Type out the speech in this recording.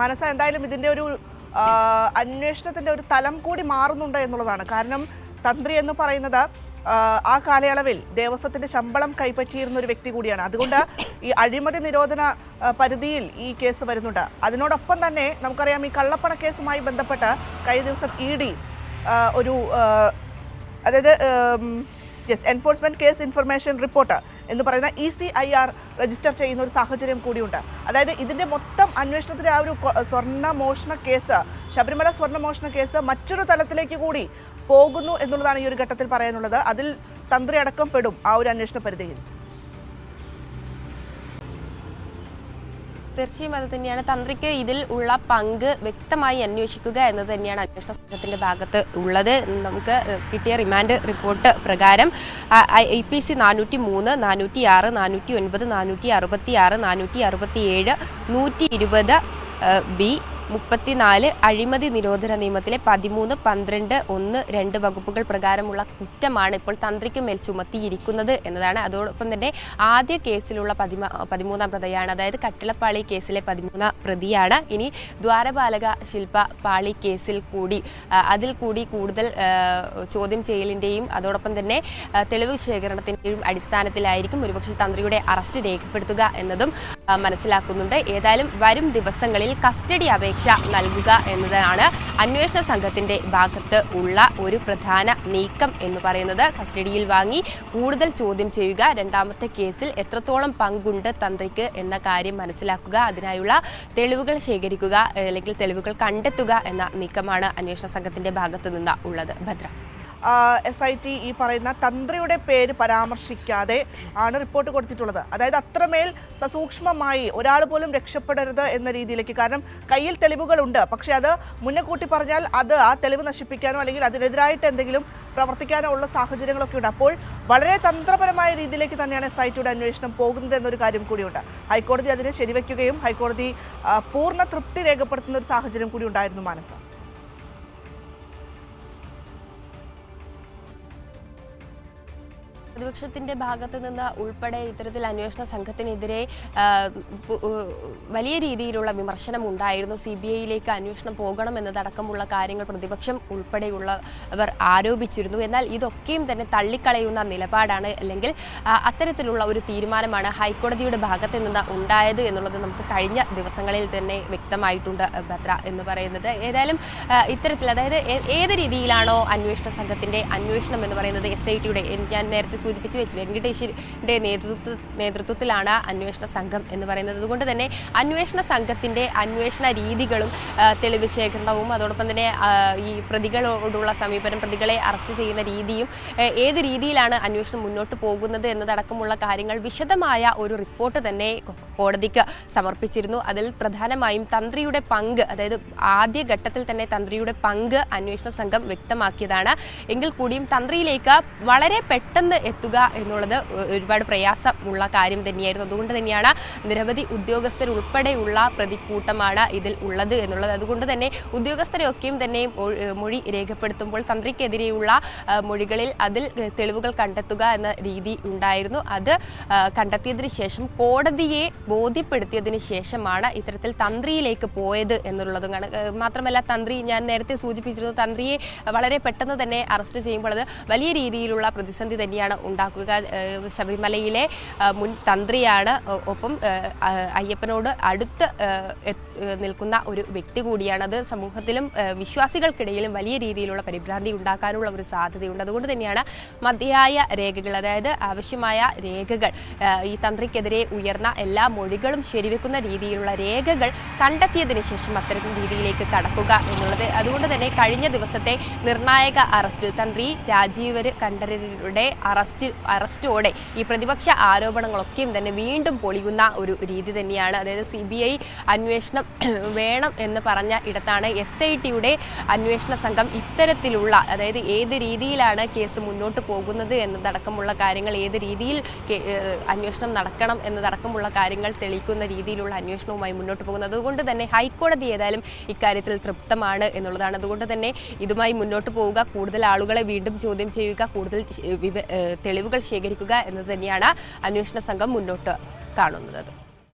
മനസ്സ എന്തായാലും ഇതിന്റെ ഒരു അന്വേഷണത്തിന്റെ ഒരു തലം കൂടി മാറുന്നുണ്ട് എന്നുള്ളതാണ്. കാരണം തന്ത്രി എന്ന് പറയുന്നത് ആ കാലയളവിൽ ദേവസ്വത്തിന്റെ ശമ്പളം കൈപ്പറ്റിയിരുന്ന ഒരു വ്യക്തി കൂടിയാണ്. അതുകൊണ്ട് ഈ അഴിമതി നിരോധന പരിധിയിൽ ഈ കേസ് വരുന്നുണ്ട്. അതിനോടൊപ്പം തന്നെ നമുക്കറിയാം ഈ കള്ളപ്പണ കേസുമായി ബന്ധപ്പെട്ട് കഴിഞ്ഞ ദിവസം ED ഒരു അതായത് എൻഫോഴ്സ്മെന്റ് കേസ് ഇൻഫർമേഷൻ റിപ്പോർട്ട് എന്ന് പറയുന്ന ECIR രജിസ്റ്റർ ചെയ്യുന്ന ഒരു സാഹചര്യം കൂടിയുണ്ട്. അതായത് ഇതിന്റെ മൊത്തം അന്വേഷണത്തിലെ ആ ഒരു സ്വർണ്ണമോഷണ കേസ്, ശബരിമല സ്വർണ്ണമോഷണ കേസ് മറ്റൊരു തലത്തിലേക്ക് കൂടി പോകുന്നു എന്നുള്ളതാണ് ഈ ഒരു ഘട്ടത്തിൽ പറയാനുള്ളത്. അതിൽ തന്ത്രി അടക്കം പെടും ആ ഒരു അന്വേഷണ പരിധിയിൽ. തീർച്ചയായും അത് തന്നെയാണ്. തന്ത്രിക്ക് ഇതിൽ ഉള്ള പങ്ക് വ്യക്തമായി അന്വേഷിക്കുക എന്നത് തന്നെയാണ് അന്വേഷണ സംഘത്തിന്റെ ഭാഗത്ത് ഉള്ളത്. നമുക്ക് കിട്ടിയ റിമാൻഡ് റിപ്പോർട്ട് പ്രകാരം IPC 403, 406, 409, 466, 467, 120B 34 അഴിമതി നിരോധന നിയമത്തിലെ 13, 12, 1, 2 വകുപ്പുകൾ പ്രകാരമുള്ള കുറ്റമാണ് ഇപ്പോൾ തന്ത്രിക്ക് മേൽ ചുമത്തിയിരിക്കുന്നത് എന്നതാണ്. അതോടൊപ്പം തന്നെ ആദ്യ കേസിലുള്ള 13ാം പ്രതിയാണ്, അതായത് കട്ടിളപ്പാളി കേസിലെ 13ാം പ്രതിയാണ്. ഇനി ദ്വാരപാലക ശില്പ പാളി കേസിൽ കൂടി അതിൽ കൂടി കൂടുതൽ ചോദ്യം ചെയ്യലിൻ്റെയും അതോടൊപ്പം തന്നെ തെളിവ് ശേഖരണത്തിൻ്റെയും അടിസ്ഥാനത്തിലായിരിക്കും ഒരുപക്ഷെ തന്ത്രിയുടെ അറസ്റ്റ് രേഖപ്പെടുത്തുക എന്നതും മനസ്സിലാക്കുന്നുണ്ട്. ഏതായാലും വരും ദിവസങ്ങളിൽ കസ്റ്റഡി അപേക്ഷ നൽകുക എന്നതാണ് അന്വേഷണ സംഘത്തിന്റെ ഭാഗത്ത് ഉള്ള ഒരു പ്രധാന നീക്കം എന്ന് പറയുന്നത്. കസ്റ്റഡിയിൽ വാങ്ങി കൂടുതൽ ചോദ്യം ചെയ്യുക, രണ്ടാമത്തെ കേസിൽ എത്രത്തോളം പങ്കുണ്ട് തന്ത്രിക്ക് എന്ന കാര്യം മനസ്സിലാക്കുക, അതിനായുള്ള തെളിവുകൾ ശേഖരിക്കുക അല്ലെങ്കിൽ തെളിവുകൾ കണ്ടെത്തുക എന്ന നീക്കമാണ് അന്വേഷണ സംഘത്തിന്റെ ഭാഗത്ത് നിന്ന് ഉള്ളത്. ഭദ്ര, SIT ഈ പറയുന്ന തന്ത്രിയുടെ പേര് പരാമർശിക്കാതെ ആണ് റിപ്പോർട്ട് കൊടുത്തിട്ടുള്ളത്. അതായത് അത്രമേൽ സസൂക്ഷ്മമായി ഒരാൾ പോലും രക്ഷപ്പെടരുത് എന്ന രീതിയിലേക്ക്. കാരണം കയ്യിൽ തെളിവുകളുണ്ട്, പക്ഷെ അത് മുന്നേ കൂട്ടി പറഞ്ഞാൽ അത് ആ തെളിവ് നശിപ്പിക്കാനോ അല്ലെങ്കിൽ അതിനെതിരായിട്ട് എന്തെങ്കിലും പ്രവർത്തിക്കാനോ ഉള്ള സാഹചര്യങ്ങളൊക്കെ ഉണ്ട്. അപ്പോൾ വളരെ തന്ത്രപരമായ രീതിയിലേക്ക് തന്നെയാണ് SITയുടെ അന്വേഷണം പോകുന്നത് എന്നൊരു കാര്യം കൂടിയുണ്ട്. ഹൈക്കോടതി അതിനെ ശരിവയ്ക്കുകയും ഹൈക്കോടതി പൂർണ്ണ തൃപ്തി രേഖപ്പെടുത്തുന്ന ഒരു സാഹചര്യം കൂടി ഉണ്ടായിരുന്നു. മനസ്സ, പ്രതിപക്ഷത്തിന്റെ ഭാഗത്ത് നിന്ന് ഉൾപ്പെടെ ഇത്തരത്തിൽ അന്വേഷണ സംഘത്തിനെതിരെ വലിയ രീതിയിലുള്ള വിമർശനം ഉണ്ടായിരുന്നു. CBIയിലേക്ക് അന്വേഷണം പോകണം എന്നതടക്കമുള്ള കാര്യങ്ങൾ പ്രതിപക്ഷം ഉൾപ്പെടെയുള്ളവർ ആരോപിച്ചിരുന്നു. എന്നാൽ ഇതൊക്കെയും തന്നെ തള്ളിക്കളയുന്ന നിലപാടാണ് അല്ലെങ്കിൽ അത്തരത്തിലുള്ള ഒരു തീരുമാനമാണ് ഹൈക്കോടതിയുടെ ഭാഗത്ത് നിന്ന് ഉണ്ടായത് എന്നുള്ളത് നമുക്ക് കഴിഞ്ഞ ദിവസങ്ങളിൽ തന്നെ വ്യക്തമായിട്ടുണ്ട്. ഭദ്ര എന്ന് പറയുന്നത് ഏതായാലും ഇത്തരത്തിൽ അതായത് ഏത് രീതിയിലാണോ അന്വേഷണ സംഘത്തിന്റെ അന്വേഷണം എന്ന് പറയുന്നത് SITയുടെ ഞാൻ നേരത്തെ സൂചിപ്പിച്ച് വെച്ച് വെങ്കടേഷിന്റെ നേതൃത്വത്തിലാണ് അന്വേഷണ സംഘം എന്ന് പറയുന്നത്. അതുകൊണ്ട് തന്നെ അന്വേഷണ സംഘത്തിന്റെ അന്വേഷണ രീതികളും തെളിവ് ശേഖരണവും അതോടൊപ്പം തന്നെ ഈ പ്രതികളോടുള്ള സമീപനം, പ്രതികളെ അറസ്റ്റ് ചെയ്യുന്ന രീതിയും ഏത് രീതിയിലാണ് അന്വേഷണം മുന്നോട്ട് പോകുന്നത് എന്നതടക്കമുള്ള കാര്യങ്ങൾ വിശദമായ ഒരു റിപ്പോർട്ട് തന്നെ കോടതിക്ക് സമർപ്പിച്ചിരുന്നു. അതിൽ പ്രധാനമായും തന്ത്രിയുടെ പങ്ക്, അതായത് ആദ്യ ഘട്ടത്തിൽ തന്നെ തന്ത്രിയുടെ പങ്ക് അന്വേഷണ സംഘം വ്യക്തമാക്കിയതാണ്. എങ്കിൽ കൂടിയും തന്ത്രിയിലേക്ക് വളരെ പെട്ടെന്ന് എത്തുക എന്നുള്ളത് ഒരുപാട് പ്രയാസമുള്ള കാര്യം തന്നെയായിരുന്നു. അതുകൊണ്ട് തന്നെയാണ് നിരവധി ഉദ്യോഗസ്ഥരുൾപ്പെടെയുള്ള പ്രതിക്കൂട്ടമാണ് ഇതിൽ ഉള്ളത് എന്നുള്ളത്. അതുകൊണ്ട് തന്നെ ഉദ്യോഗസ്ഥരെയൊക്കെയും തന്നെ മൊഴി രേഖപ്പെടുത്തുമ്പോൾ തന്ത്രിക്കെതിരെയുള്ള മൊഴികളിൽ അതിൽ തെളിവുകൾ കണ്ടെത്തുക എന്ന രീതി ഉണ്ടായിരുന്നു. അത് കണ്ടെത്തിയതിനു ശേഷം കോടതിയെ ബോധ്യപ്പെടുത്തിയതിനു ശേഷമാണ് ഇത്തരത്തിൽ തന്ത്രിയിലേക്ക് പോയത് എന്നുള്ളതും. മാത്രമല്ല തന്ത്രി, ഞാൻ നേരത്തെ സൂചിപ്പിച്ചിരുന്നു, തന്ത്രിയെ വളരെ പെട്ടെന്ന് തന്നെ അറസ്റ്റ് ചെയ്യുമ്പോൾ അത് വലിയ രീതിയിലുള്ള പ്രതിസന്ധി തന്നെയാണ് ഉണ്ടാക്കുക. ശബരിമലയിലെ മുൻ തന്ത്രിയാണ്, ഒപ്പം അയ്യപ്പനോട് അടുത്ത് നിൽക്കുന്ന ഒരു വ്യക്തി കൂടിയാണ്. അത് സമൂഹത്തിലും വിശ്വാസികൾക്കിടയിലും വലിയ രീതിയിലുള്ള പരിഭ്രാന്തി ഉണ്ടാക്കാനുള്ള ഒരു സാധ്യതയുണ്ട്. അതുകൊണ്ട് തന്നെയാണ് മതിയായ രേഖകൾ, അതായത് ആവശ്യമായ രേഖകൾ, ഈ തന്ത്രിക്കെതിരെ ഉയർന്ന എല്ലാ മൊഴികളും ശരിവെക്കുന്ന രീതിയിലുള്ള രേഖകൾ കണ്ടെത്തിയതിനു ശേഷം അത്തരം രീതിയിലേക്ക് കടക്കുക എന്നുള്ളത്. അതുകൊണ്ട് തന്നെ കഴിഞ്ഞ ദിവസത്തെ നിർണായക അറസ്റ്റിൽ തന്ത്രി രാജീവര് കണ്ഠരരുടെ അറസ്റ്റോടെ ഈ പ്രതിപക്ഷ ആരോപണങ്ങളൊക്കെയും തന്നെ വീണ്ടും പൊളിയുന്ന ഒരു രീതി തന്നെയാണ്. അതായത് CBI അന്വേഷണം വേണം എന്ന് പറഞ്ഞ ഇടത്താണ് SITയുടെ അന്വേഷണ സംഘം ഇത്തരത്തിലുള്ള, അതായത് ഏത് രീതിയിലാണ് കേസ് മുന്നോട്ട് പോകുന്നത് എന്നതടക്കമുള്ള കാര്യങ്ങൾ, ഏത് രീതിയിൽ അന്വേഷണം നടക്കണം എന്നതടക്കമുള്ള കാര്യങ്ങൾ തെളിയിക്കുന്ന രീതിയിലുള്ള അന്വേഷണവുമായി മുന്നോട്ട് പോകുന്നത്. അതുകൊണ്ട് തന്നെ ഹൈക്കോടതി ഏതായാലും ഇക്കാര്യത്തിൽ തൃപ്തമാണ് എന്നുള്ളതാണ്. അതുകൊണ്ട് തന്നെ ഇതുമായി മുന്നോട്ട് പോവുക, കൂടുതൽ ആളുകളെ വീണ്ടും ചോദ്യം ചെയ്യുക, കൂടുതൽ തെളിവുകൾ ശേഖരിക്കുക എന്നത് തന്നെയാണ് അന്വേഷണ സംഘം മുന്നോട്ട് കാണുന്നത്.